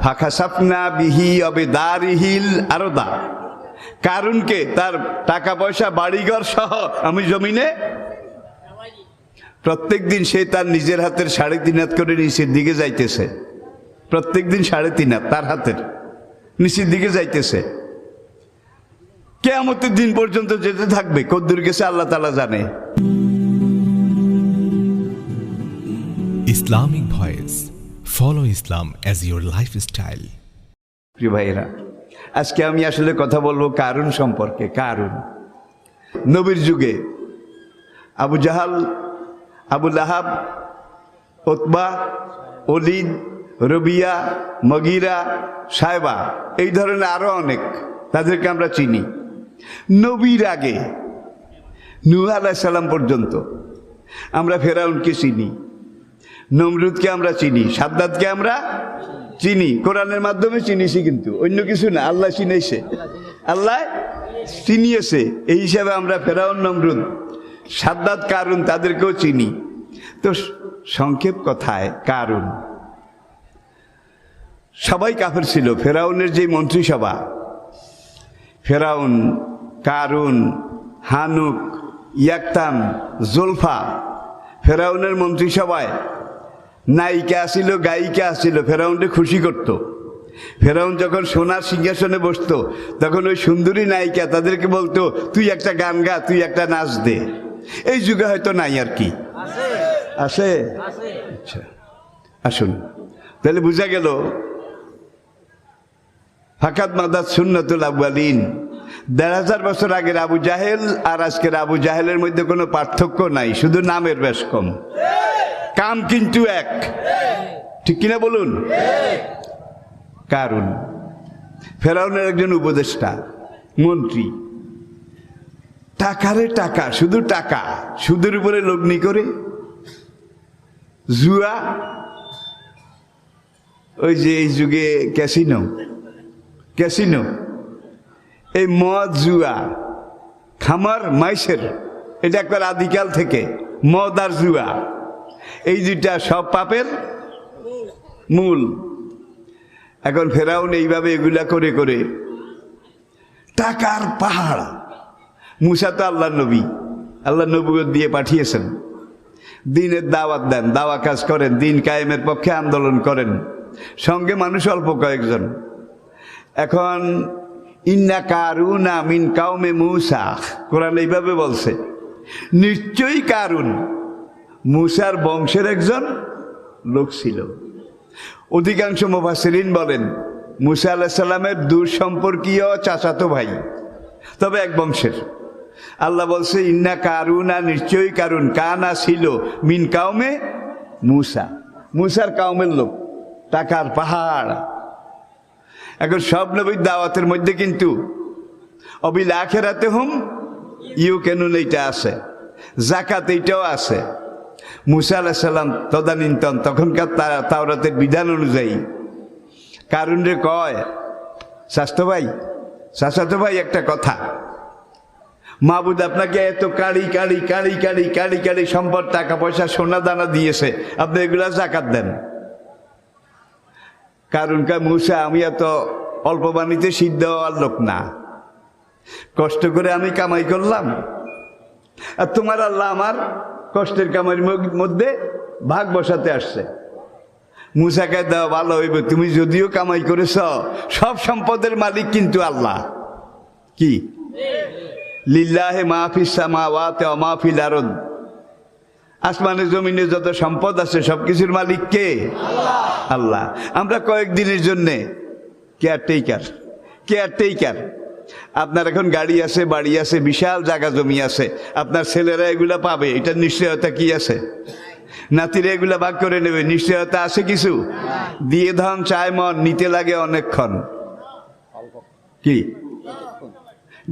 ফাখাসাফনা বিহি অবিদারিহিল আরদা, কারুনকে তার টাকা পয়সা বাড়িঘর সহ আমি জমিনে। প্রত্যেক দিন সে তার নিজের হাতের 3.5 হাত করে নিচের দিকে যাইতেছে, প্রত্যেক দিন 3.5 হাত তার হাতের নিচের দিকে যাইতেছে। কিয়ামতের দিন পর্যন্ত যেতে থাকবে, কদ্দুর গেছে আল্লাহ তাআলা জানে। Islamic Voice, follow Islam as your lifestyle. প্রিয় ভাইয়েরা, আজকে আমি আসলে কথা বলবো কারুন সম্পর্কে। কারুন নবীর যুগে আবু জাহাল, আবু লাহাব, উতবা, ওলিদ, রবিয়া, মগিরা, সায়বা, এই ধরনের আরো অনেক, তাদেরকে আমরা চিনি। নবীর আগে নূহ আলাইহিস সালাম পর্যন্ত আমরা ফেরাউনকে চিনি, নমরুদকে আমরা চিনি, সাদ্দাতকে আমরা চিনি, কোরআনের মাধ্যমে চিনিছি, কিন্তু অন্য কিছু না, আল্লাহ চিনাইছে, আল্লাহ চিনিয়েছে। এই হিসাবে আমরা ফেরাউন, নমরুদ, সাদ্দাত, কারুন তাদেরকেও চিনি। তো সংক্ষেপ কথায় কারুন সবাই কাফের ছিল। ফেরাউনের যে মন্ত্রিসভা, ফেরাউন, কারুন, হানুক, ইয়াকতাম, জুলফা, ফেরাউনের মন্ত্রিসভায় নায়িকা আসিল, গায়িকা আসিল, ফেরাউনকে খুশি করত। ফেরাউন যখন সোনার সিংহাসনে বসতো, তখন ওই সুন্দরী নায়িকা তাদেরকে বলতো, তুই একটা গান গা, তুই একটা নাচ দে। এই যুগে হয়তো নাই, আর কি আছে? আচ্ছা, আসুন তাহলে বুঝা গেল ফাকাত মাদাত সুন্নাতুল আউয়ালিন। ১,৫০০ বছর আগের আবু জাহেল আর আজকের আবু জাহেলের মধ্যে কোনো পার্থক্য নাই, শুধু নামের বেশ কম, কাম কিন্তু এক। ঠিক কিনা বলুন? কারুন ফেরাউনের একজন উপদেষ্টা, মন্ত্রী। টাকারে টাকা, শুধু টাকা, সুদের উপরে লগ্নি করে, জুয়া, ওই যে এই যুগে ক্যাসিনো, ক্যাসিনো, এই মদ, জুয়া, খামার, মাইসের, এটা একবার আদিকাল থেকে মদ আর জুয়া, এই দুইটা সব পাপের মূল। এখন ফেরাউন এইভাবে এগুলা করে করে টাকার পাহাড়। মুসা তো আল্লাহ নবী, আল্লাহ নবুয়ত দিয়ে পাঠিয়েছেন, দিনের দাওয়াত দেন, দাওয়া কাজ করেন, দিন কায়েমের পক্ষে আন্দোলন করেন, সঙ্গে মানুষ অল্প কয়েকজন। এখন ইন্না কারুনা মিন কাউমে মুসা, কোরআন এইভাবে বলছে, নিশ্চয়ই কারুন মুসার বংশের একজন লোক ছিল। অধিকাংশ মুফাসসিরিন বলেন মুসা আলাইহিস সালামের দূর সম্পর্কীয় চাচাতো ভাই, তবে এক বংশের। আল্লাহ বলছে ইন্না কারুনা, নিশ্চয়ই কারুন, কানা ছিল মিন কাউমে মুসা, মুসার কাউমের লোক, টাকার পাহাড়। এখন সব নবীর দাওয়াতের মধ্যে কিন্তু অবিল আখিরাতে হুম ইউকিনুন এইটা আছে, যাকাত এইটাও আছে। মুসা আলাইহিস সালাম তদানীন্তন, তখনকার তাওরাতের বিধান অনুযায়ী কারুন রে কয়, চাচাতো ভাই একটা কথা, মাবুদ আপনাকে এত কাড়ি কাড়ি কাড়ি কাড়ি কাড়ি কাড়ি সম্পদ, টাকা পয়সা, সোনা দানা দিয়েছে, আপনি এগুলা যাকাত দেন। কারণ মুসা, আমি এত অল্প বাণীতে সিদ্ধ হওয়ার লোক না, কষ্ট করে আমি কামাই করলাম, আর তোমার আল্লাহ আমার কষ্টের কামাইয়ের মধ্যে ভাগ বসাতে আসছে। মুসাকে দেওয়া ভালো হইবে, তুমি যদিও কামাই করেছ, সব সম্পদের মালিক কিন্তু আল্লাহ। কি? লিল্লাহি মা ফিস সামাওয়াতি ওয়া মা ফিল আরদ, আসমানে জমিনে যত সম্পদ আছে সবকিছুর মালিক কে? আল্লাহ। আমরা কয়েকদিনের জন্য কেয়ারটেকার। আপনার এখন গাড়ি আছে, বাড়ি আছে, বিশাল জায়গা জমি আছে, আপনার ছেলেরা এগুলা পাবে, এটা নিশ্চয়তা কি আছে? নাতিরা এগুলা ভাগ করে নেবে, নিশ্চয়তা আছে কিছু? দিয়ে ধন চায় মন, নিতে লাগে অনেকক্ষণ। কি?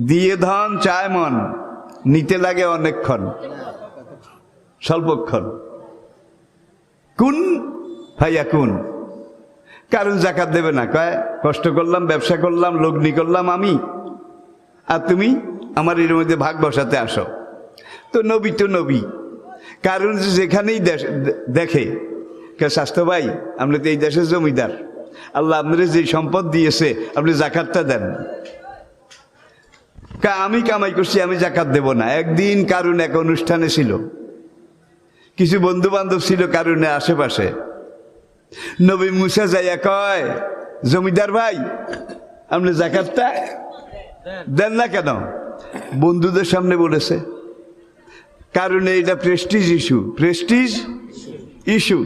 দিয়ে ধন চায় মন, নিতে লাগে অনেকক্ষণ, স্বল্পক্ষণ। কুন ভাইয়া কুন। কারণ জাকাত দেবে না, কয় কষ্ট করলাম, ব্যবসা করলাম, লগ্নি করলাম আমি, আর তুমি আমার এর মধ্যে ভাগ বসাতে আসো। তো নবী কারণ যেখানেই দেখে, কে স্বাস্থ্য ভাই, আমরা তো এই দেশের জমিদার, আল্লাহ আপনার যে সম্পদ দিয়েছে আপনি জাকাতটা দেন। আমি কামাই করছি, আমি জাকাত দেব না। একদিন কারণ এক অনুষ্ঠানে ছিল, কিছু বন্ধু বান্ধব ছিল কারণে আশেপাশে। নবী মুসা যাইয়া কয়, জমিদার ভাই আপনি জাকাতটা দেন না কেন? বন্ধুদের সামনে বলেছে, কারণে এটা প্রেস্টিজ ইস্যু, প্রেস্টিজ ইস্যু।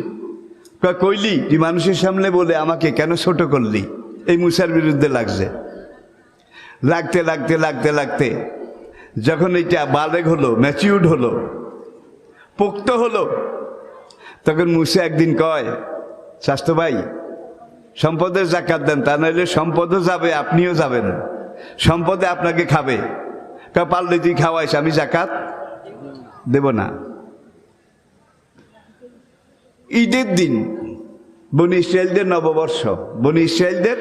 কইলি তুই মানুষের সামনে বলে আমাকে কেন ছোট করলি? এই মুসার বিরুদ্ধে লাগছে। লাগতে লাগতে লাগতে লাগতে যখন এটা বালেগ হলো, ম্যাচিউর্ড হলো, পোক্ত হলো, তখন মুসা একদিন কয়, স্বাস্থ্য ভাই সম্পদের জাকাত দেন, তা নাহলে সম্পদও যাবে, আপনিও যাবেন, সম্পদে আপনাকে খাবে। পারলে তুই খাওয়াইস, আমি জাকাত দেব না। ঈদের দিন, বনি ইসরায়েলদের নববর্ষ, বনি ইসরায়েলদের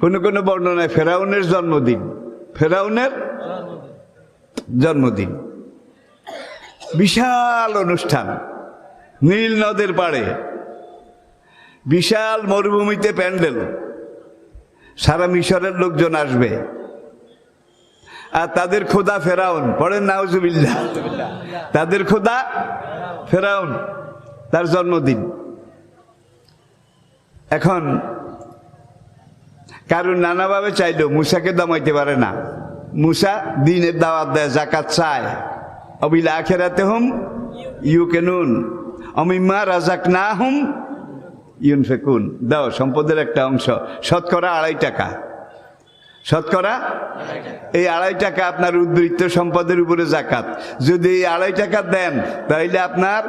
কোন কোন বর্ণনায় ফেরাউনের জন্মদিন, ফেরাউনের জন্মদিন। বিশাল অনুষ্ঠান, নীল নদের পাড়ে, বিশাল মরুভূমিতে প্যান্ডেল, সারা মিশরের লোকজন আসবে। আর তাদের খোদা ফেরাউন, পড়েন নাউজুবিল্লাহ, তাদের খোদা ফেরাউন, তার জন্মদিন। এখন কারণ নানাভাবে চাইলেও মুসাকে দমাইতে পারে না। মুসা দিনের দাওয়াত দেয়, জাকাত চায়। অবিল আখিরাতে হুম ইউকিনুন অমিম্মা রাযাকনাহুম ইউনফিকুন। দাও সম্পদের একটা অংশ, শতকরা 2.5 টাকা, শতকরা এই 2.5 টাকা আপনার উদ্বৃত্ত সম্পদের উপরে জাকাত। যদি এই 2.5 টাকা দেন তাহলে আপনার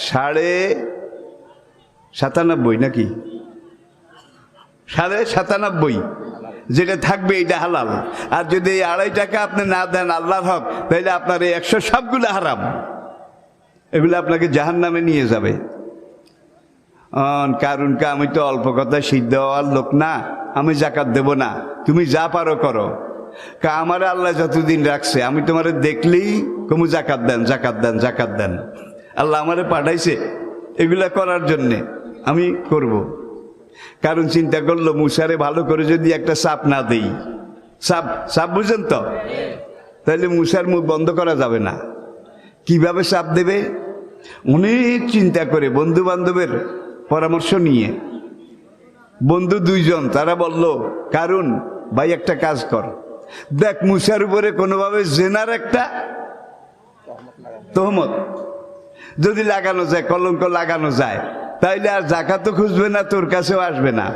97.5 নাকি 97.5 যেটা থাকবে এটা হালাল। আর যদি এই 2.5 টাকা আপনি না দেন আল্লাহর হক, তাহলে আপনার এই 100 সবগুলো হারাম, এগুলো আপনাকে জাহান্নামে নিয়ে যাবে। কারণ আমি তো অল্প কথায় সিদ্ধ হওয়ার লোক না, আমি জাকাত দেব না, তুমি যা পারো করো। আমার আল্লাহ যতদিন রাখছে আমি তোমারে দেখলেই কমু জাকাত দেন, জাকাত দেন, জাকাত দেন। আল্লাহ আমারে পাঠাইছে এগুলা করার জন্যে, আমি করব। কারণ চিন্তা করলো মুসারে ভালো করে যদি একটা সাপ না দেই, সাপ সাপ বুঝেন তো, তাহলে মুসার মুখ বন্ধ করা যাবে না। কিভাবে সাপ দেবে অনেক চিন্তা করে, বন্ধু বান্ধবের পরামর্শ নিয়ে, বন্ধু 2 জন, তারা বলল, কারণ ভাই একটা কাজ কর, দেখ মুসার উপরে কোনোভাবে জেনার একটা তহমত যদি লাগানো যায়, কলঙ্ক লাগানো যায়, তাইলে আর জাকাতও খুঁজবে না, তোর কাছেও আসবে না।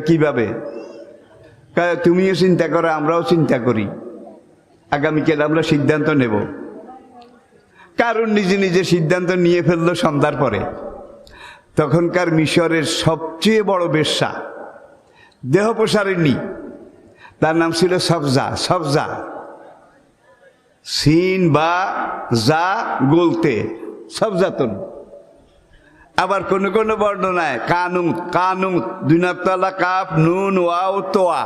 কিভাবে? তুমিও চিন্তা করো, আমরাও চিন্তা করি, আগামীকাল আমরা সিদ্ধান্ত নেব। কারণ নিজে নিজে সিদ্ধান্ত নিয়ে ফেললো সন্ধ্যার পরে। তখনকার মিশরের সবচেয়ে বড় বেশ্যা, দেহ প্রসারিণী, তার নাম ছিল সবজা। সবজা, সিন বা যা গলতে সবজাতন। আবার কোন কোন বর্ণনায় কানুত, কানুত 2 নক্তলা কাফ নুন ওয়াও তোয়া,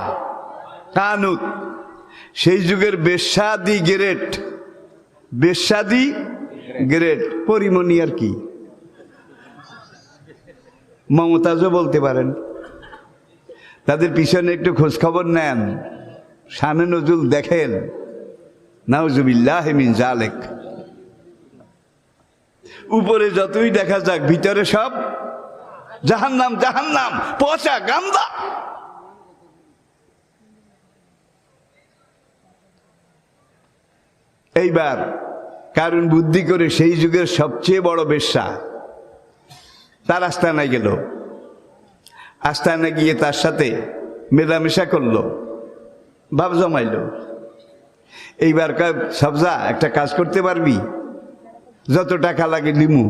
কানুত। সেই যুগের বেশ্যাদি গ্রেট, বেশ্যাদি গ্রেট, পরিমণি আর কি, মমতাজও বলতে পারেন। তাদের পিছনে একটু খোঁজ খবর নেন, শানে নজুল দেখেন, নাউজুবিল্লাহি মিন যালিক। উপরে যতই দেখা যাক, ভিতরে সব জাহান্নাম, জাহান্নাম, পচা গান্দা। এইবার কারণ বুদ্ধি করে সেই যুগের সবচেয়ে বড় বেশ্যা তার আস্তানায় গেল। আস্তানায় গিয়ে তার সাথে মেলামেশা করলো, ভাব জমাইল। এইবার কয়, সবজা একটা কাজ করতে পারবি, যত টাকা লাগে লিমু।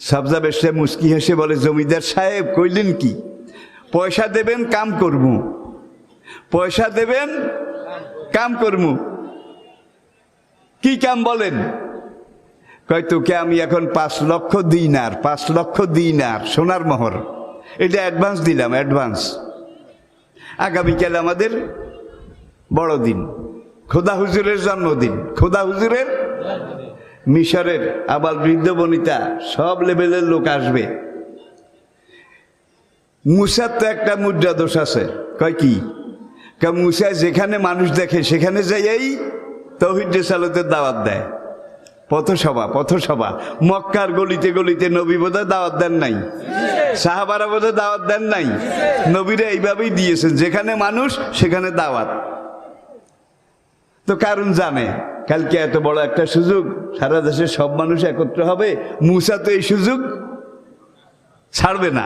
সবজা বেশে মুস্কি হেসে বলে, জমিদার সাহেব কইলেন কি? পয়সা দেবেন কাম করবো, পয়সা দেবেন কাম করবো। কি কাম বলেন? কয়, তোকে আমি এখন 5 লক্ষ দিনার, 5 লক্ষ দিনার সোনার মোহর, এটা অ্যাডভান্স দিলাম, অ্যাডভান্স। আগামীকাল আমাদের বড়দিন, খোদা হুজুরের জন্মদিন, খোদা হুজুরের। মিশরের আবার বৃদ্ধ বনিতা সব লেভেলের লোক আসবে। মুসার তো একটা মুদ্রা দোষ আছে, কয় কি? মুসা যেখানে মানুষ দেখে সেখানে যাইয়াই তাওহীদ রিসালাতের দাওয়াত দেয়। পথসভা মক্কার গলিতে গলিতে নবী বোধহয় দাওয়াত দেন নাই, সাহাবারা বোধহয় দাওয়াত দেন নাই, নবীরা এইভাবেই দিয়েছেন, যেখানে মানুষ সেখানে দাওয়াত। তো কারণ জানে কালকে এত বড় একটা সুযোগ, সারা দেশের সব মানুষ একত্র হবে, মুসা তো এই সুযোগ ছাড়বে না,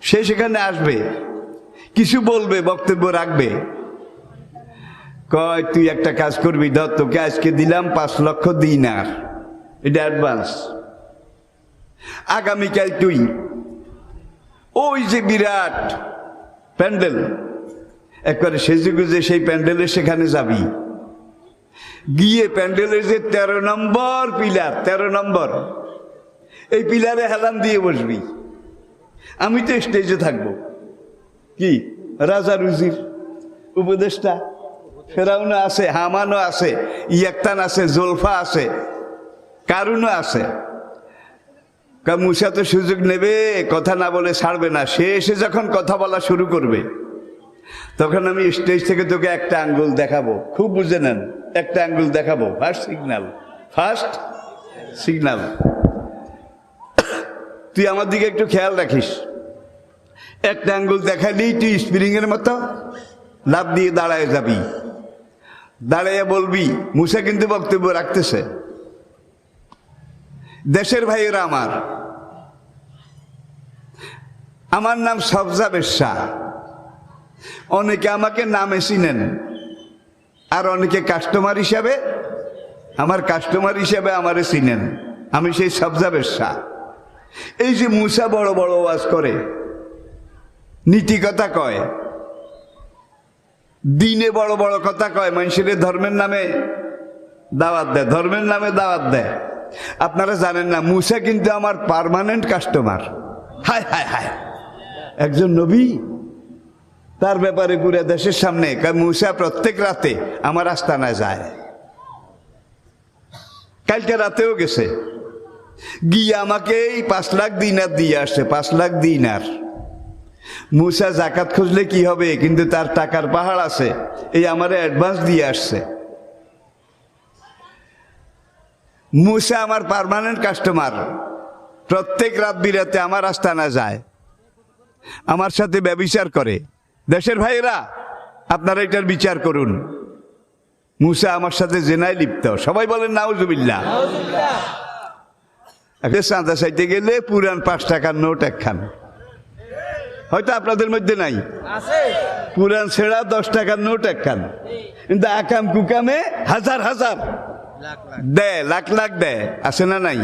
সে সেখানে আসবে, কিছু বলবে, বক্তব্য রাখবে। কয় তুই একটা কাজ করবি, ধর তোকে আজকে দিলাম 5 লক্ষ দিনার, এটা অ্যাডভান্স। আগামীকাল তুই ওই যে বিরাট প্যান্ডেল, একবারে সেজেগুজে সেই প্যান্ডেলের সেখানে যাবি, গিয়ে প্যান্ডেলের যে 13 নম্বর পিলার, 13 নম্বর, এই পিলারে হেলান দিয়ে বসবি। আমি তো স্টেজে থাকবো, কি রাজা রুজির উপদেষ্টা, ফেরাউনও আছে, হামানও আছে, ইয়াক্তান আছে, জোলফা আছে, কারুনও আছে। মুসা তো সুযোগ নেবে, কথা না বলে ছাড়বে না। সে এসে যখন কথা বলা শুরু করবে, তখন আমি স্টেজ থেকে তোকে একটা আঙ্গুল দেখাবো, খুব বুঝে নেন, একটা আঙ্গুল দেখাবো, ফার্স্ট সিগন্যাল। তুই আমার দিকে একটু খেয়াল রাখিস, একটা আঙ্গুল দেখালেই তুই স্প্রিং এর মতো লাফ দিয়ে দাঁড়ায় যাবি, দাঁড়াইয়া বলবি। মুসা কিন্তু বক্তব্য রাখতেছে, দেশের ভাইয়েরা আমার নাম সবজা বেশ্যা, অনেকে আমাকে নামে চিনেন, আর অনেকে কাস্টমার হিসাবে, আমারে চিনেন। আমি সেই সবজা বেশ্যা। এই যে মুসা বড় বড় ওয়াজ করে, নীতি কথা কয়, দিনে বড় বড় কথা কয়, মানুষের ধর্মের নামে দাওয়াত দেয়, আপনারা জানেন না, মুসা কিন্তু আমার পার্মানেন্ট কাস্টমার। হায় হায় হায়, একজন নবী, তার ব্যাপারে পুরো দেশের সামনে মুসা প্রত্যেক রাতে আমার আস্তানায় যায়। কালকে রাতেও গেছে, গিয়ে আমাকে এই 5 লাখ দিনার দিয়ে আসছে, 5 লাখ দিনার। মুসা জাকাত খুঁজলে কি হবে, কিন্তু তার টাকার পাহাড় আছে, এই আমারে অ্যাডভান্স দিয়ে আসছে। মুসা আমার পার্মানেন্ট কাস্টমার, প্রত্যেক রাত বিরাতে আমার আস্তানা যায়, আমার সাথে ব্যভিচার করে। দেশের ভাইয়েরা, আপনারা এটার বিচার করুন। মুসা আমার সাথে জেনায় লিপ্ত, সবাই বলেন নাউজুবিল্লাহ। চাঁদা চাইতে গেলে পুরান 5 টাকার নোট একখান, হয়তো আপনাদের মধ্যে নাই, পুরান ছেড়া 10 টাকার নোট একখান, কিন্তু আকাম কুকামে হাজার হাজার দেয়, লাখ লাখ দেয়, আছে না নাই?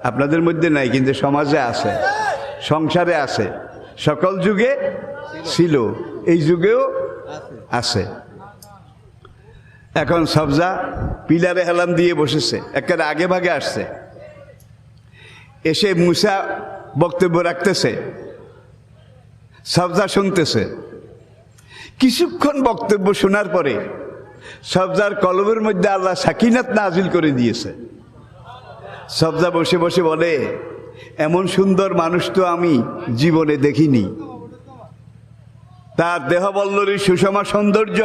আপনাদের মধ্যে নাই, কিন্তু সমাজে আছে, সংসারে আছে, সকল যুগে ছিল, এই যুগেও আছে। এখন সবজা পিলারে হেলান দিয়ে বসেছে, একেবারে আগে ভাগে আসছে, এসে মুসা বক্তব্য রাখতেছে, সবজা শুনতেছে। কিছুক্ষণ বক্তব্য শোনার পরে সবজার কলবের মধ্যে আল্লাহ সাকিনাত নাজিল করে দিয়েছে। সবজা বসে বসে বলে, এমন সুন্দর মানুষ তো আমি জীবনে দেখিনি। তার দেহবল্লরীর সুষমা সৌন্দর্য,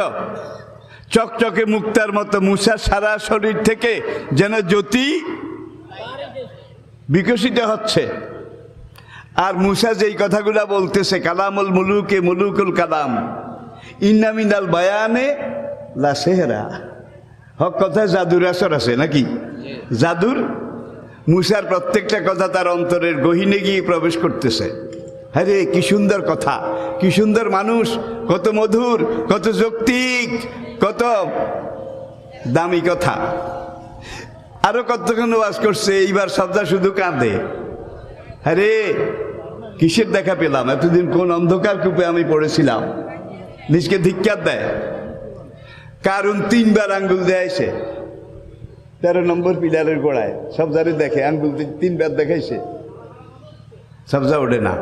চকচকে মুক্তার মতো মুসার সারা শরীর থেকে যেন জ্যোতি বিকশিত হচ্ছে। আর মুসা যেই কথাগুলা বলতেছে, কালামুল মুলুকে মুলুকুল কালাম, ইন্না মিনাল বায়ানে লা সেহরা, হক কথায় জাদুর আসর আছে নাকি? জাদুর মুসার প্রত্যেকটা কথা তার অন্তরের গহীনে গিয়ে প্রবেশ করতেছে। হ্যাঁ রে, কি সুন্দর কথা, কি সুন্দর মানুষ, কত মধুর, কত যৌক্তিক, কত দামি কথা। আরো কতক্ষণ ওয়াজ করছে, এইবার সবজা শুধু কাঁদে। হ্যাঁ রে, কিসের দেখা পেলাম, এতদিন কোন অন্ধকার কূপে আমি পড়েছিলাম। নিজকে ধিক্কার দেয়, কারণ 3 বার আঙ্গুল দেয়াইছে 13 নম্বর পিলারের গোড়ায়, সবজারে দেখে আঙ্গুল 3 বার দেখাইছে, সবজা ওঠে না।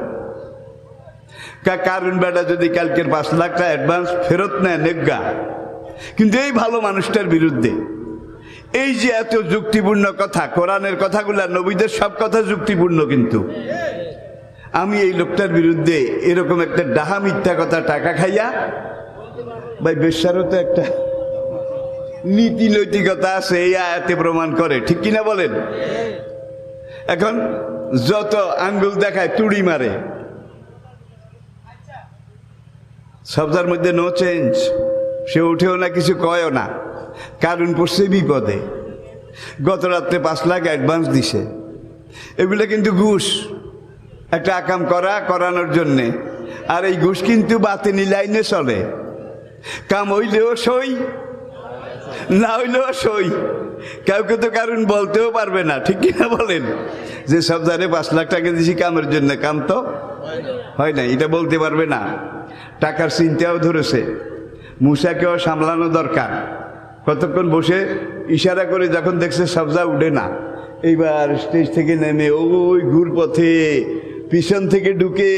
কারণ বেটা যদি কালকের 5 লাখ টাকা অ্যাডভান্স ফেরত নেয় নেগা, কিন্তু এই ভালো মানুষটার বিরুদ্ধে এই যে এত যুক্তিপূর্ণ কথা, কোরআনের কথাগুলা, নবীদের সব কথা যুক্তিপূর্ণ, কিন্তু আমি এই লোকটার বিরুদ্ধে এরকম একটা ডাহা মিথ্যা কথা টাকা খাইয়া, ভাই বেশ্যারও তো একটা নীতি নৈতিকতা আছে, এই আয়াতে প্রমাণ করে, ঠিক কিনা বলেন? এখন যত আঙ্গুল দেখায় তুড়ি মারে, সবজার মধ্যে নো চেঞ্জ, সে উঠেও না, কিছু কয়ও না, কারণ পড়ছে বিপদে। গত রাত্রে 5 লাখ অ্যাডভান্স দিছে, এগুলো কিন্তু ঘুষ, একটা আকাম করানোর জন্যে। আর এই ঘুষ কিন্তু বাতিনি লাইনে চলে, কাম হইলেও সই, না হইলেও সই, কাউকে তো কারণ বলতেও পারবে না, ঠিক কিনা বলেন? যে সবজারে 5 লাখ টাকা দিছি কামের জন্য, কাম তো হয় না, এটা বলতে পারবে না। টাকার চিন্তাও ধরেছে, মূসাকেও সামলানো দরকার। কতক্ষণ বসে ইশারা করে যখন দেখছে সবজা উঠে না, এইবার স্টেজ থেকে নেমে ওই ঘুর পথে পিছন থেকে ঢুকে,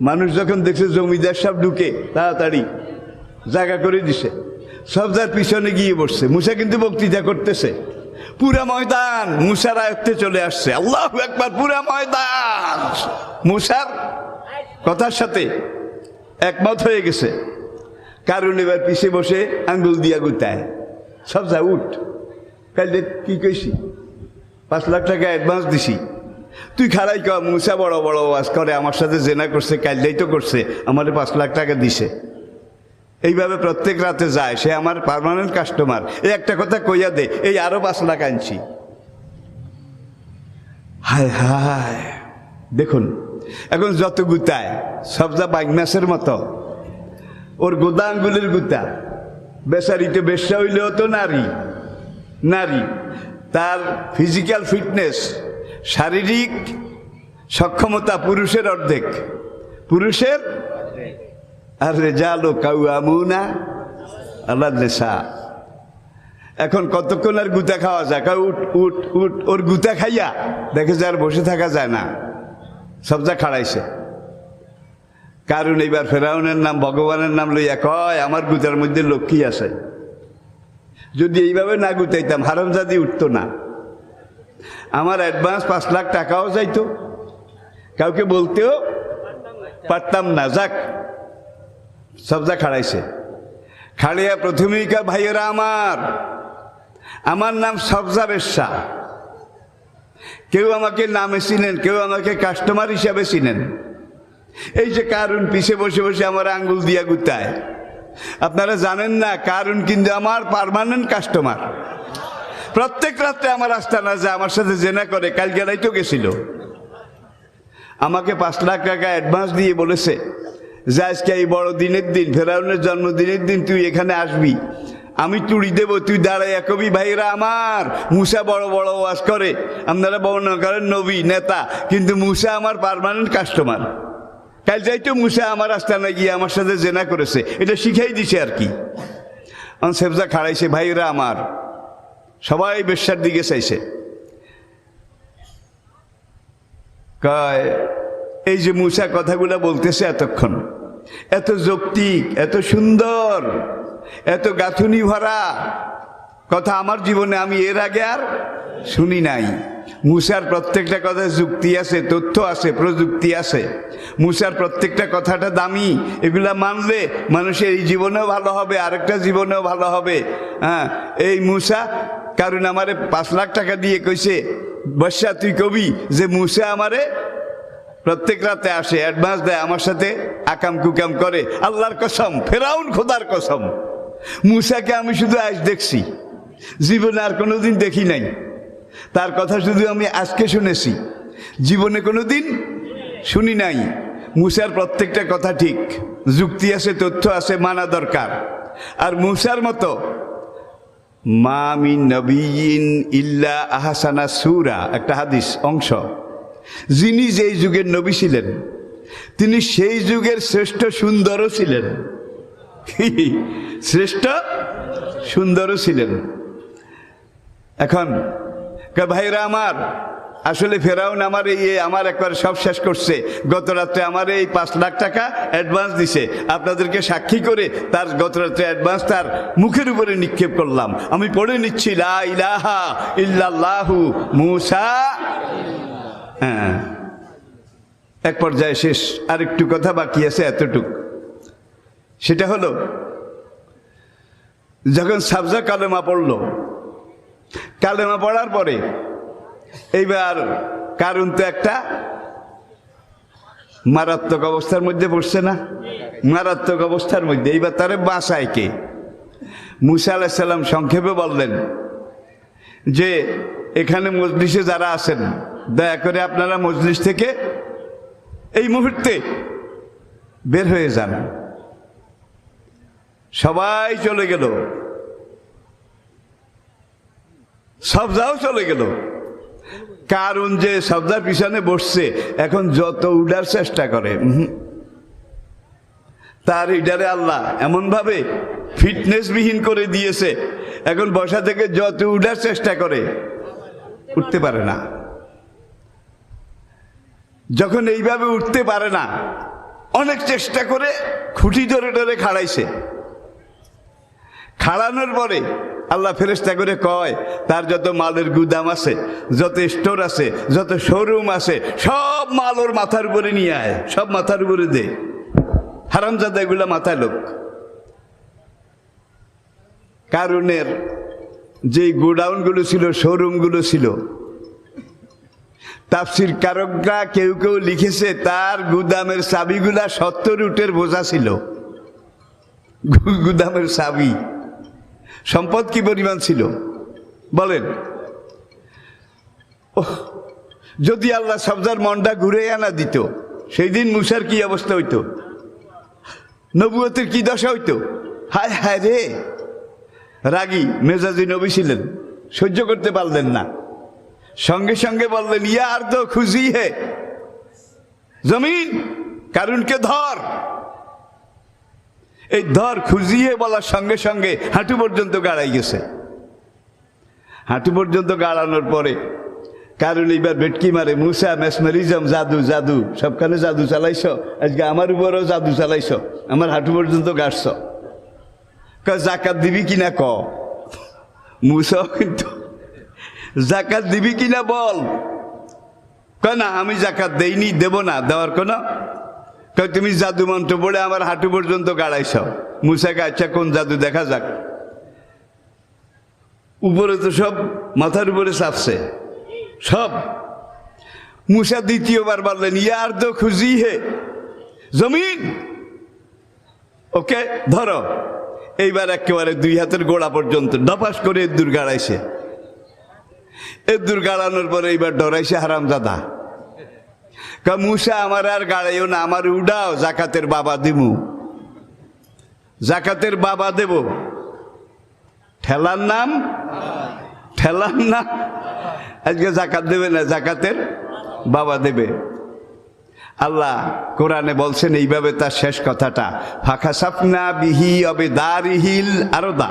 মানুষ যখন দেখছে জমিদার সব ঢুকে, তাড়াতাড়ি জায়গা করে দিছে, সবজার পিছনে গিয়ে বসছে। মূসা কিন্তু বক্তৃতা করতেছে, পুরা ময়দান মূসার আয়ত্তে চলে আসছে। আল্লাহু আকবার! পুরা ময়দান মূসার কথার সাথে একমত হয়ে গেছে। কারণ এবার পিছে বসে আঙ্গুল দিয়া গুতায়, সবজা উঠ, কালকে কি কইছি 5 লাখ টাকা অ্যাডভান্স দিছি, তুই খারাই ক। মূসা বড় বড় ওয়াজ করে, আমার সাথে জেনা করছে, কালকেই তো করছে, আমারে 5 লাখ টাকা দিছে। এইভাবে প্রত্যেক রাতে যায়, সে আমার পার্মানেন্ট কাস্টমার। এই একটা কথা কইয়া দে, এই আরো 5 লাখ আনছি। হায় হায়, দেখুন এখন যত গুতায়, সবজা বাইগনাসের মতো, ওর গোদা আঙ্গুলের গুতা। বেচারিতে বেশ্যা হইলেও তো নারী, নারী তার ফিজিক্যাল ফিটনেস, শারীরিক সক্ষমতা পুরুষের অর্ধেক, পুরুষের। আর রেজালো কাউয়ামুনা আলা নিসা। এখন কতক্ষণ আর গুতা খাওয়া যায়? উঠ উঠ উঠ, ওর গুতা খাইয়া দেখে যে আর বসে থাকা যায় না, সবজা খাড়াইছে। কারণ এইবার ফেরাউনের নাম, ভগবানের নাম লইয়া কয়, আমার গুতার মধ্যে লক্ষ্মী আছে। যদি এইভাবে না গুতাইতাম হারামজাদি উঠতো না, আমার অ্যাডভান্স 5 লাখ টাকাও যাইতো, কাউকে বলতেও পারতাম না। যাক, সবজা খাড়াইছে, খাড়িয়া প্রথমেই কয়, ভাইয়েরা আমার নাম সবজা বেশ্যা। কেউ আমাকে নামে চিনেন, কেউ আমাকে কাস্টমার হিসাবে চিনেন। এই যে কারণ পিছে বসে বসে আমার আঙ্গুল দিয়া গুতায়, আপনারা জানেন না, কারণ কিন্তু আমার পার্মানেন্ট কাস্টমার। প্রত্যেক রাত্রে আমার আস্তানা যায়, আমার সাথে জেনা করে, কালকে রাইতেও গেছিল। আমাকে 5 লাখ টাকা অ্যাডভান্স দিয়ে বলেছে যে আজকে এই বড় দিনের দিন, ফেরাউনের জন্মদিনের দিন, তুই এখানে আসবি, আমি তুড়ি দেব, তুই দাঁড়াইয়া কবি, ভাইরা আমার, মূসা বড় বড় ওয়াজ করে, আপনারা বর্ণনা করেন নবী নেতা, কিন্তু মূসা আমার পার্মানেন্ট কাস্টমার। কাল যাইতো মূসা আমার আস্তানায় গিয়ে আমার সাথে জেনা করেছে, এটা শিখাই দিছে আর কি। সেবজা খাড়াইছে, ভাইরা আমার, সবাই বেশ্যার দিকে চাইছে। কয়, এই যে মূসা কথাগুলো বলতেছে এতক্ষণ, এত যৌক্তিক, এত সুন্দর, এত গাঁথুনি ভরা কথা আমার জীবনে আমি এর আগে আর শুনি নাই। মূসার প্রত্যেকটা কথায় যুক্তি আছে, তথ্য আছে, প্রযুক্তি আছে। মূসার প্রত্যেকটা কথাটা দামি, এগুলা মানলে মানুষের এই জীবনেও ভালো হবে, আরেকটা জীবনেও ভালো হবে। হ্যাঁ, এই মূসা কারণ আমারে 5 লাখ টাকা দিয়ে কইছে, বর্ষা তুই কবি যে মূসা আমারে প্রত্যেক রাতে আসে, অ্যাডভান্স দেয়, আমার সাথে আকাম কুকাম করে। আল্লাহর কসম, ফেরাউন খোদার কসম, মূসাকে আমি শুধু আজ দেখছি, জীবনে আর কোনোদিন দেখি নাই। তার কথা শুধু আমি আজকে শুনেছি, জীবনে কোনোদিন শুনি নাই। মূসার প্রত্যেকটা কথা ঠিক, যুক্তি আছে, তথ্য আছে, মানা দরকার। আর মূসার মতো মা মিন নবিয়িন ইল্লা আহসানা সূরা, একটা হাদিস অংশ, যিনি যেই যুগের নবী ছিলেন, তিনি সেই যুগের শ্রেষ্ঠ সুন্দরও ছিলেন, শ্রেষ্ঠ সুন্দরও ছিলেন। এখন ভাইরা আমার, আসলে ফেরাউন আমার আমার একবার সব শেষ করছে। গত রাত্রে আমার এই 5 লাখ টাকা অ্যাডভান্স দিছে, আপনাদেরকে সাক্ষী করে তার গত রাত্রে অ্যাডভান্স তার মুখের উপরে নিক্ষেপ করলাম। আমি পড়ে নিচ্ছি, লা ইলাহা ইল্লাল্লাহু মূসা। হ্যাঁ, এক পর্যায়ে শেষ, আরেকটু কথা বাকি আছে এতটুক। সেটা হলো যখন সাবজা কালেমা পড়ল, কালেমা পড়ার পরে এইবার কারণ তো একটা মারাত্মক অবস্থার মধ্যে পড়ছে না, মারাত্মক অবস্থার মধ্যে। এইবার তারে বাঁচায় কে? মুসা আলাইহিস সালাম সংক্ষেপে বললেন যে এখানে মজলিসে যারা আছেন দয়া করে আপনারা মজলিস থেকে এই মুহূর্তে বের হয়ে যান। সবাই চলে গেল, সবজাও চলে গেল। কারণ যে সবজার পিছনে বসছে এখন যত উঠার চেষ্টা করে, তার ইডারে আল্লাহ এমন ভাবে ফিটনেস বিহীন করে দিয়েছে, এখন বসা থেকে যত উঠার চেষ্টা করে উঠতে পারে না। যখন এইভাবে উঠতে পারে না, অনেক চেষ্টা করে খুঁটি ধরে ধরে খাড়াইছে। খাড়ানোর পরে আল্লাহ ফেরেশতা করে কয় তার যত মালের গুদাম আছে, যত স্টোর আছে, যত শোরুম আছে, সব মাল ওর মাথার উপরে নিয়ে আয়, সব মাথার উপরে দে। হারামজাদা এগুলা মাথায় লোক। কারণের যে গোডাউনগুলো ছিল, শোরুমগুলো ছিল, তাফসীর কারকরা কেউ কেউ লিখেছে তার গুদামের চাবিগুলা 70 উটের বোঝা ছিল। গুদামের চাবি, সম্পদ কি পরিমাণ ছিল বলেন। যদি আল্লাহ সবজার মনটা ঘুরে আনা দিত, সেই দিন মুসার কি অবস্থা হইতো, নবুয়তের কি দশা হইতো। হায় হায় রে, রাগী মেজাজি নবী ছিলেন, সহ্য করতে পারলেন না। সঙ্গে সঙ্গে বললেন ইয়া আরদ খুজি হে, জমিন কারুনকে ধর। এই ধর খুঁজিয়ে বলার সঙ্গে সঙ্গে হাঁটু পর্যন্ত গাড়াই গেছে। হাঁটু পর্যন্ত গাড়ানোর পরে কারণ এইবার ভেটকি মারে, মুসা মেসমেরিজম, জাদু জাদু, সবখানে জাদু চালাইছ, আজকে আমার উপরেও জাদু চালাইছ, আমার হাঁটু পর্যন্ত গাড়ছ। জাকাত দিবি কিনা ক। মুসা কিন্তু জাকাত দিবি কিনা বল। কয় না আমি জাকাত দেইনি, দেব না, দেওয়ার কোনো। তুমি জাদু মন্ত্র পড়ে আমার হাঁটু পর্যন্ত গাড়াইছ। মুসাকে আচ্ছা কোন জাদু দেখা যাক। উপরে তো সব মাথার উপরে চাপছে সব। মুসা দ্বিতীয়বার বললেন ইয়ার তো খুঁজি হে, জমিন ওকে ধরো। এইবার একেবারে 2 হাতের গোড়া পর্যন্ত ডপাস করে এদুর গাড়াইছে। এদুর গাড়ানোর পরে এইবার ডরাইছে হারামজাদা। মুসা আমার আর গাড়াইও না, আমার উডাও, জাকাতের বাবা দিমু, জাকাতের বাবা দেব। ঠেলার নাম, ঠেলার নাম। আজকে জাকাত দেবে না, জাকাতের বাবা দেবে। আল্লাহ কোরআনে বলছেন এইভাবে তার শেষ কথাটা, ফাখাসাফনা বিহি আবিদারিহিল আরদা।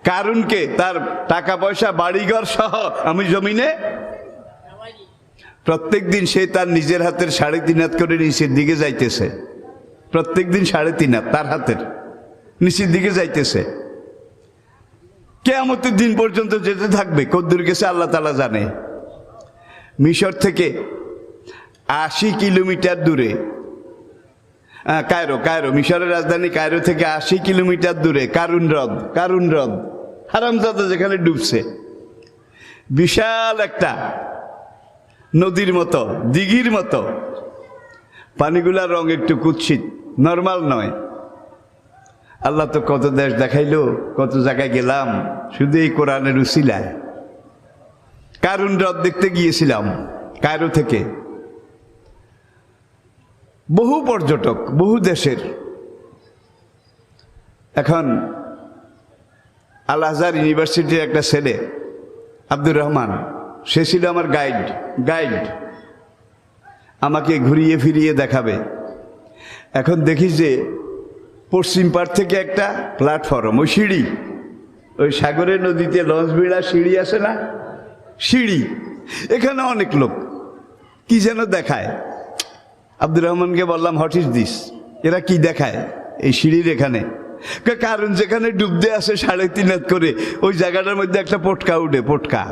কারণকে তার টাকা পয়সা বাড়িঘর সহ আমি জমিনে। প্রত্যেক দিন সে তার নিজের হাতের 3.5 হাত করে নিচের দিকে যাইতেছে। প্রত্যেক দিন 3.5 হাত তার হাতের নিচের দিকে যাইতেছে। কিয়ামতের দিন পর্যন্ত যেতে থাকবে, কদ্দুর গেছে আল্লাহ তাআলা জানে। মিশর থেকে 80 কিলোমিটার দূরে, কায়রো, কায়রো মিশরের রাজধানী কায়রো থেকে 80 কিলোমিটার দূরে কারুন হ্রদ। কারুন হ্রদ হারামজাদা যেখানে ডুবছে, বিশাল একটা নদীর মতো, দিঘির মতো। পানিগুলার রং একটু কুৎসিত, নর্মাল নয়। আল্লাহ তো কত দেশ দেখাইলো, কত জায়গায় গেলাম শুধু এই কোরআনের উসিলায়। কারুন হ্রদ দেখতে গিয়েছিলাম কায়রো থেকে। বহু পর্যটক, বহু দেশের। এখন আল আজহার ইউনিভার্সিটির একটা ছেলে আব্দুর রহমান, সে ছিল আমার গাইড। আমাকে ঘুরিয়ে ফিরিয়ে দেখাবে। এখন দেখি যে পশ্চিম পাড় থেকে একটা প্ল্যাটফর্ম, ওই সিঁড়ি, ওই সাগরের নদীতে লঞ্চ ভিড়া সিঁড়ি আছে না, সিঁড়ি। এখানে অনেক লোক কি যেন দেখায়। আব্দুর রহমানকে বললাম হোয়াট ইজ দিস, এরা কি দেখায় এই সিঁড়ির এখানে। কারণ যেখানে ডুবতে আসে 3.5 হাত করে, ওই জায়গাটার মধ্যে একটা পটকা উঠে। পটকা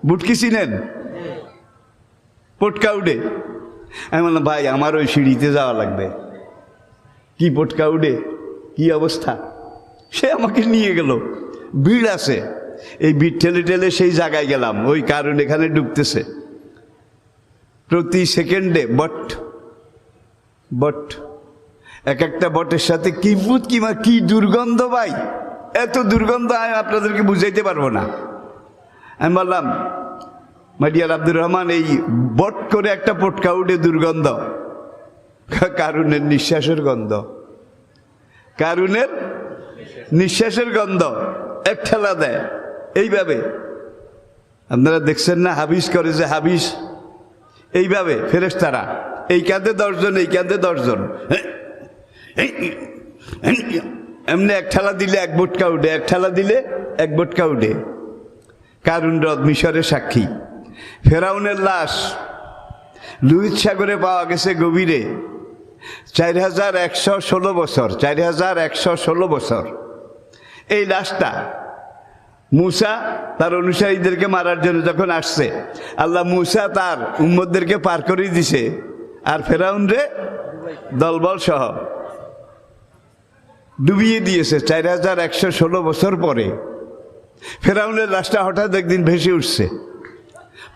বুটকি চিনেন? পটকা উঠে। আমি বললাম ভাই আমার ওই সিঁড়িতে যাওয়া লাগবে। কি পটকা উঠে, কি অবস্থা। সে আমাকে নিয়ে গেল, ভিড় আছে, এই ভিড় ঠেলে ঠেলে সেই জায়গায় গেলাম। ওই কারণ এখানে ডুবতেছে প্রতি সেকেন্ডে বট এক একটা বটের সাথে কি ভূত কি দুর্গন্ধ ভাই, এত দুর্গন্ধ আমি আপনাদেরকে বুঝাইতে পারবো না। আমি বললাম মাডিয়ার আব্দুর রহমান, এই বট করে একটা পটকা উঠে দুর্গন্ধ। কারুনের নিঃশ্বাসের গন্ধ, কারুনের নিঃশ্বাসের গন্ধ এক ঠেলা দেয় এইভাবে। আপনারা দেখছেন না হাবিস করে, যে হাবিস এইভাবে ফেরেশতারা, এই কাঁধে 10 জন, এই কাঁধে 10 জন, এমনি এক ঠেলা দিলে এক বটকা উঠে, এক ঠেলা দিলে এক বটকা উঠে। কারুন হ্রদ মিশরের সাক্ষী। ফেরাউনের লাশ লুহিত সাগরে পাওয়া গেছে গভীরে, 4116 বছর, 4116 বছর। এই লাশটা মূসা তার অনুসারীদেরকে মারার জন্য যখন আসছে, আল্লাহ মূসা তার উম্মতদেরকে পার করে দিছে, আর ফেরাউন রে দলবল সহ ডুবিয়ে দিয়েছে। 4116 বছর পরে ফেরাউনের লাশটা হঠাৎ একদিন ভেসে উঠছে।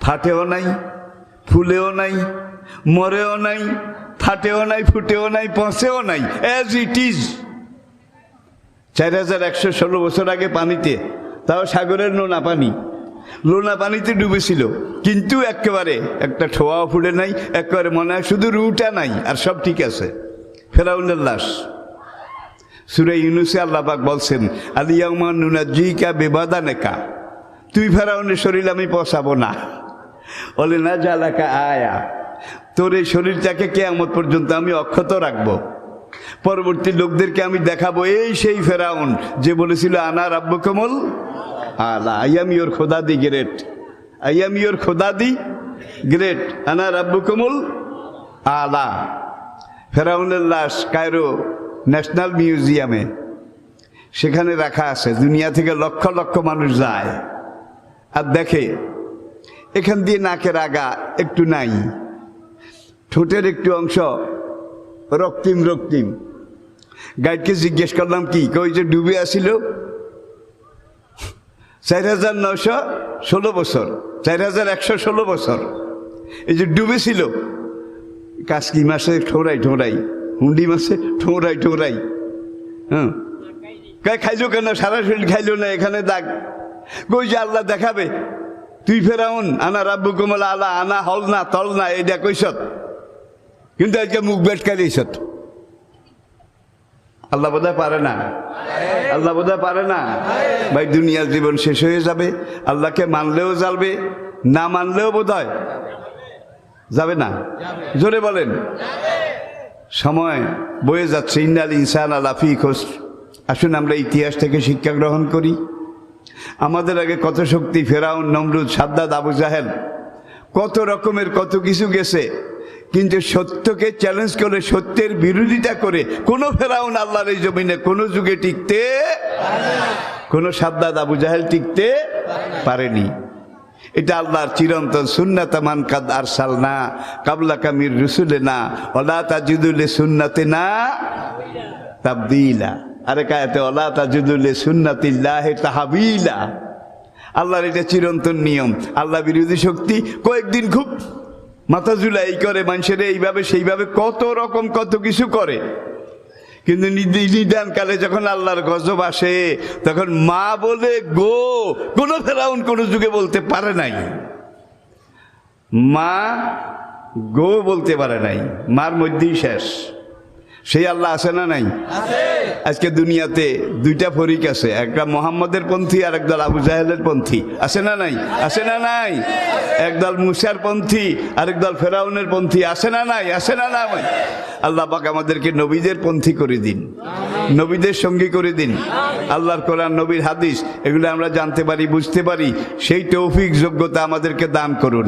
ফাটেও নাই, ফুলেও নাই, মরেও নাই, ফাটেও নাই, ফুটেও নাই, পচেও নাই, অ্যাজ ইট ইজ। 4116 বছর আগে পানিতে, তাও সাগরের নোনা পানি, লোনা পানিতে ডুবেছিল, কিন্তু একেবারে একটা ঠোয়াও ফুটে নাই, একেবারে মনে হয় শুধু রুটা নাই, আর সব ঠিক আছে। ফেরাউনের লাশ। সূরা ইউনূসে আল্লাহ পাক বলছেন, আলিয়াউমা নুনাজ্জিকা বিবাদানিকা, তুই ফেরাউনের শরীর আমি পচাবো না, বলে না জালাকা আয়া, তোর এই শরীরটাকে কিয়ামত পর্যন্ত আমি অক্ষত রাখবো। পরবর্তী লোকদেরকে আমি দেখাবো, এই সেই ফেরাউন যে বলেছিল আনা রাব্বুকুমুল আলা, আই এম ইওর খোদা দি গ্রেট, আই এম ইওর খোদা দি গ্রেট, আনা রাব্বুকুমুল আলা। ফেরাউনের লাশ কায়রো ন্যাশনাল মিউজিয়ামে সেখানে রাখা আছে। দুনিয়া থেকে লক্ষ লক্ষ মানুষ যায় আর দেখে। এখান দিয়ে নাকের আগা একটু নাই, ঠোঁটের একটু অংশ রক্তিম রক্তিম। গাইডকে জিজ্ঞেস করলাম কি, কই যে ডুবে আসিল 4916 বছর, 4116 বছর এই যে ডুবেছিল। কাসকি মাসে ঠোঁড়াই ঠোঁড়াই, হুন্ডি মাসে ঠোঁড়াই ঠোঁড়াই। হ্যাঁ, খাইলো কেন, সারা শরীর খাইলো না, এখানে দাগ। কই যে আল্লাহ দেখাবে, তুই ফেরাউন আনা রাব্বুকুমুল আলা, আনা হল না তল না, এইটা কইসত, কিন্তু আজকে মুখ বেটকারিসত। আল্লাহ বোধহয় পারে না, আল্লাহ বোধহয় পারে না। ভাই দুনিয়ার জীবন শেষ হয়ে যাবে, আল্লাহকে মানলেও জ্বালবে, না মানলেও বোধহয় যাবে না। জোরে বলেন। সময় বয়ে যাচ্ছে, ইন্নাল ইনসান লাফি খুসর। আসুন আমরা ইতিহাস থেকে শিক্ষা গ্রহণ করি। আমাদের আগে কত শক্তি, ফেরাউন, নমরুদ, সাদ্দাত, আবু জাহেল, কত রকমের কত কিছু গেছে, কিন্তু সত্যকে চ্যালেঞ্জ করে, সত্যের বিরোধিতা করে কোন ফেরাউন আল্লাহর এই জমিনে কোনো যুগে টিকতে, কোন সাদ্দাত, আবু জাহেল টিকতে পারেনি। এটা আল্লাহর চিরন্তন সুন্নাত, মান কাদ আরসালনা কাবলাকা মির রুসুলিনা ওয়ালা তাজিদু লিসুন্নাতিনা তাবদীলা। আরে কায়াতে ওয়ালা তাজিদু লিসুন্নাতিল্লাহি তাহবিলা। আল্লাহর এটা চিরন্তন নিয়ম। আল্লাহ বিরোধী শক্তি কয়েকদিন খুব মাথা ঝুলাই করে, মানুষের এইভাবে সেইভাবে কত রকম কত কিছু করে, কিন্তু নিদানকালে যখন আল্লাহর গজব আসে, তখন মা বলে গো কোন ফেরাউন কোন যুগে বলতে পারে নাই। মা গো বলতে পারে নাই, মার মধ্যেই শেষ। সেই আল্লাহ আছে না নাই? আজকে দুনিয়াতে দুইটা ফরিক আছে, একটা মোহাম্মদের পন্থী আর একদল আবু জাহেলের পন্থী। আছে না নাই? আছে না নাই? একদল মুসার পন্থী আর একদল ফেরাউনের পন্থী। আছে না নাই? আছে না নাই? আল্লাহ পাক আমাদেরকে নবীদের পন্থী করে দিন, নবীদের সঙ্গী করে দিন। আল্লাহর কোরআন, নবীর হাদিস, এগুলো আমরা জানতে পারি, বুঝতে পারি, সেই তৌফিক যোগ্যতা আমাদেরকে দান করুন।